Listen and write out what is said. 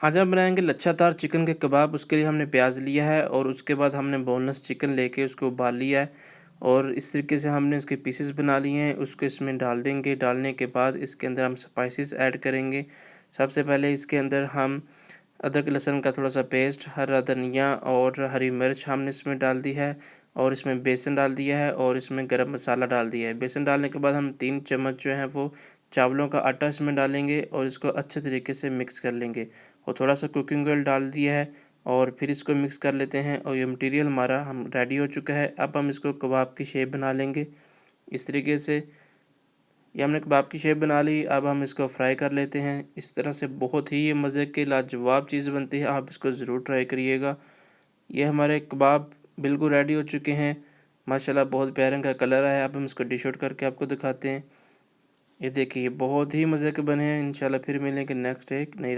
आज हम बनाएंगे लच्छादार चिकन के कबाब। उसके लिए हमने प्याज लिया है और उसके बाद हमने बोनलेस चिकन लेके उसको उबाल लिया है और इस तरीके से हमने उसके पीसेस बना लिए हैं। उसको इसमें डाल देंगे। डालने के बाद इसके अंदर हम स्पाइसेस ऐड करेंगे। सबसे पहले इसके अंदर हम अदरक लहसुन का थोड़ा सा पेस्ट, हरा धनिया और हरी मिर्च हमने इसमें डाल दी है और इसमें बेसन डाल दिया है और इसमें गरम मसाला डाल दिया है। बेसन डालने के बाद हम 3 चम्मच जो है वो चावलों का आटा इसमें डालेंगे और इसको अच्छे तरीके से मिक्स कर लेंगे और थोड़ा सा कुकिंग ऑयल डाल दिया है और फिर इसको मिक्स कर लेते हैं और ये मटेरियल हमारा हम रेडी हो चुका है। अब हम इसको कबाब की शेप बना लेंगे। इस तरीके से ये हमने कबाब की शेप बना ली। अब हम इसको फ्राई कर लेते हैं। इस तरह से बहुत ही ये मज़े की लाजवाब चीज़ बनती है। आप इसको ज़रूर ट्राई करिएगा। ये हमारे कबाब बिल्कुल रेडी हो चुके हैं। माशाल्लाह बहुत प्यारे रंग का कलर आया है। अब हम इसको डिश आउट करके आपको दिखाते हैं। ये देखिए बहुत ही मज़े के बने हैं। इंशाल्लाह फिर मिलेंगे नेक्स्ट एक नई